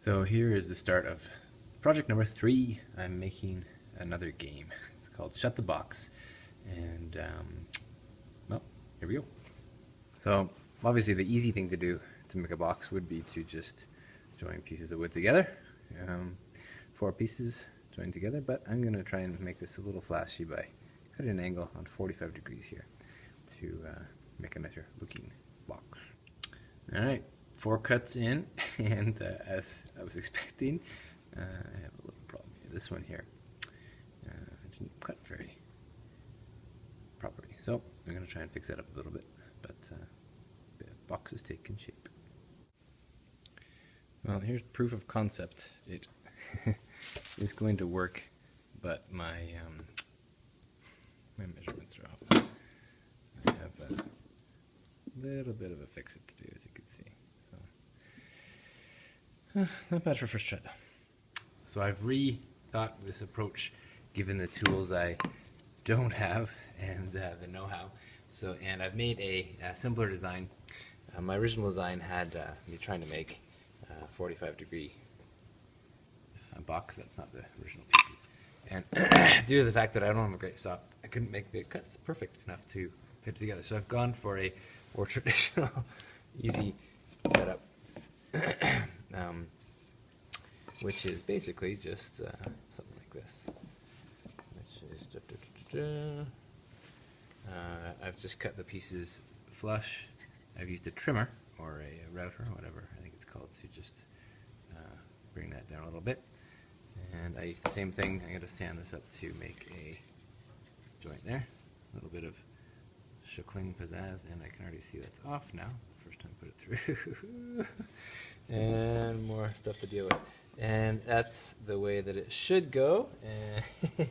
So here is the start of project number 3. I'm making another game. It's called Shut the Box, and well, here we go. So obviously the easy thing to do to make a box would be to just join pieces of wood together. 4 pieces joined together, but I'm going to try and make this a little flashy by cutting an angle on 45 degrees here to make a nicer looking box. Alright, 4 cuts in, and as I was expecting, I have a little problem here. This one here, I didn't cut very properly, so I'm going to try and fix that up a little bit, but the box is taking shape. Well, here's proof of concept. It is going to work, but my measurements are off. I have a little bit of a fix-it to do, as you can see. So, not bad for first try though. So I've rethought this approach, given the tools I don't have and the know-how. So, and I've made a simpler design. My original design had me trying to make 45-degree box. That's not the original pieces. And due to the fact that I don't have a great saw, I couldn't make the cuts perfect enough to fit it together. So I've gone for a more traditional, easy setup, which is basically just something like this. Which is I've just cut the pieces flush. I've used a trimmer or a router, whatever I think it's called, to just bring that down a little bit. And I use the same thing. I'm going to sand this up to make a joint there. A little bit of shuckling pizzazz, and I can already see that's off now. First time I put it through. And more stuff to deal with. And that's the way that it should go. And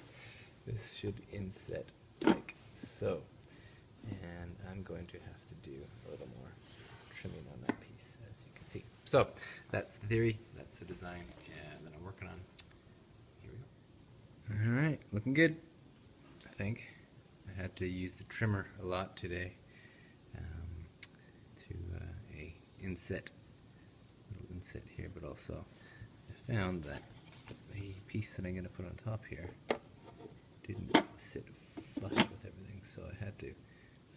this should inset like so. And I'm going to have to do a little more trimming on that piece, as you can see. So that's the theory, that's the design that I'm working on. Here we go. Alright, looking good, I think. I had to use the trimmer a lot today to little inset here, but also I found that the piece that I'm going to put on top here didn't sit flush with everything, so I had to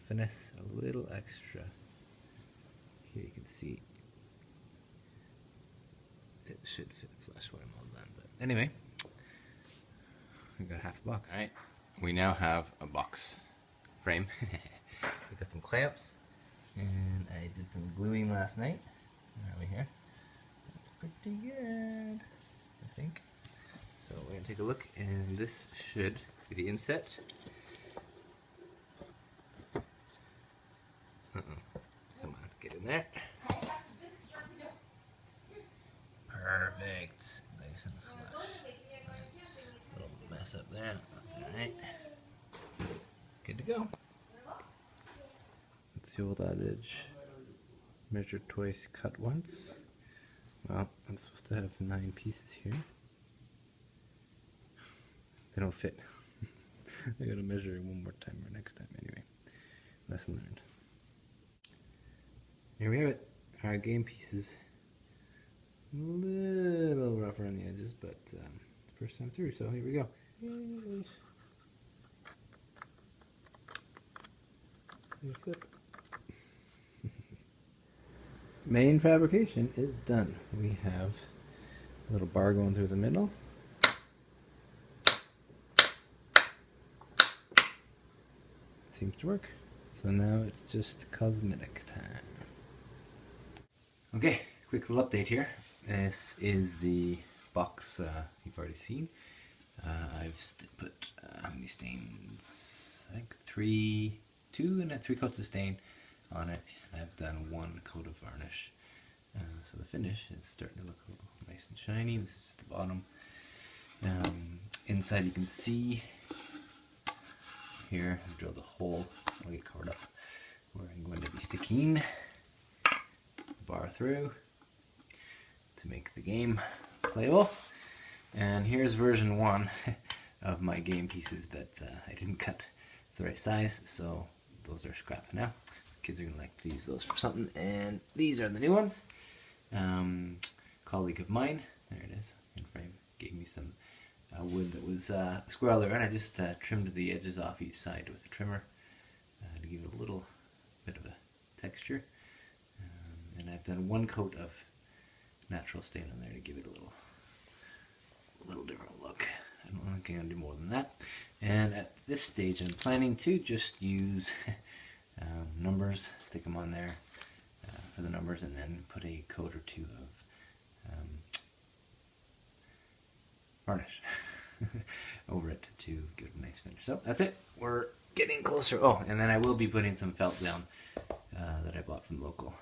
finesse a little extra. Here you can see it should fit flush when I'm all done, but anyway, we got half a box. Alright, we now have a box frame. We got some clamps, and I did some gluing last night. Where are we here? That's pretty good, I think. So we're going to take a look, and this should be the inset. Come on, let's get in there. Perfect. Nice and flush. Little mess up there. That's alright. Good to go. It's the old adage, measure twice, cut once. Well, I'm supposed to have 9 pieces here. They don't fit. I gotta measure one more time or next time anyway. Lesson learned. Here we have it. Our game pieces. A little rough around the edges, but first time through, so here we go. Main fabrication is done. We have a little bar going through the middle. Seems to work. So now it's just cosmetic time. Okay, quick little update here. This is the box you've already seen. I've put how many stains? I think 2 and 3 coats of stain on it. And I've done 1 coat of varnish. So the finish is starting to look a little nice and shiny. This is the bottom. Inside you can see here I've drilled a hole. I'll get covered up where I'm going to be sticking bar through to make the game playable. And here's version 1 of my game pieces that I didn't cut the right size, so those are scrap now. Kids are going to like to use those for something. And these are the new ones. colleague of mine, there it is, in frame, gave me some wood that was squirrely, and I just trimmed the edges off each side with a trimmer to give it a little bit of a texture. And I've done 1 coat of natural stain on there to give it a little different look. I don't think I'm going to do more than that. And at this stage I'm planning to just use numbers, stick them on there for the numbers, and then put a coat or 2 of varnish over it to give it a nice finish. So that's it. We're getting closer. Oh, and then I will be putting some felt down that I bought from the local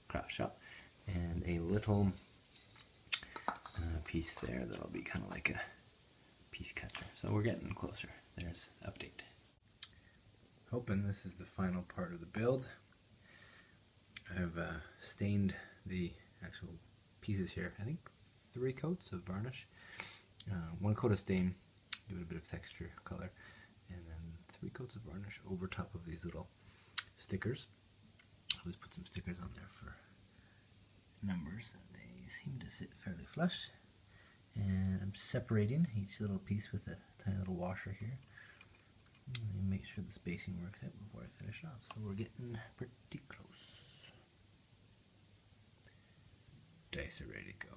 craft shop, and a little piece there that'll be kind of like a piece catcher. So we're getting closer. There's update. Hoping this is the final part of the build. I've stained the actual pieces here. I think 3 coats of varnish, 1 coat of stain, give it a bit of texture, color, and then 3 coats of varnish over top of these little stickers. I'll just put some stickers on there for numbers. They seem to sit fairly flush. And I'm separating each little piece with a tiny little washer here. And make sure the spacing works out before I finish off. So we're getting pretty close. Dice are ready to go.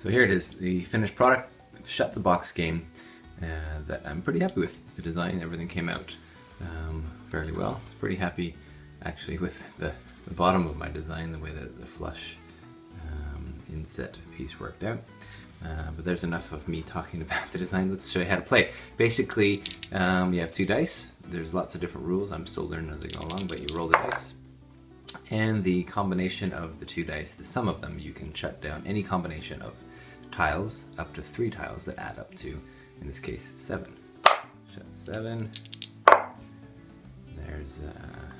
So here it is, the finished product. Shut the box game that I'm pretty happy with. The design, everything came out fairly well. I was pretty happy actually with the bottom of my design, the way that the flush inset piece worked out. But there's enough of me talking about the design. Let's show you how to play. Basically, you have 2 dice. There's lots of different rules. I'm still learning as I go along, but you roll the dice. And the combination of the 2 dice, the sum of them, you can shut down any combination of tiles, up to 3 tiles that add up to, in this case, 7. Shut 7. There's 9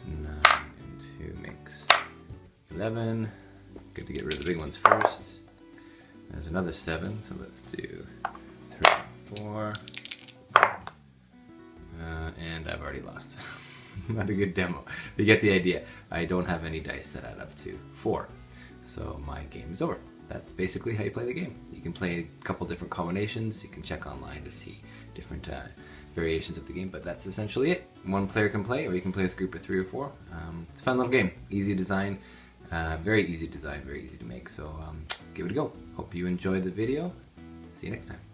and 2 makes 11. Good to get rid of the big ones first. There's another 7, so let's do 3, 4. And I've already lost. Not a good demo. You get the idea. I don't have any dice that add up to 4. So my game is over. That's basically how you play the game. You can play a couple different combinations. You can check online to see different variations of the game, but that's essentially it. 1 player can play, or you can play with a group of 3 or 4. It's a fun little game. Easy design, very easy design, very easy to make. So give it a go. Hope you enjoyed the video. See you next time.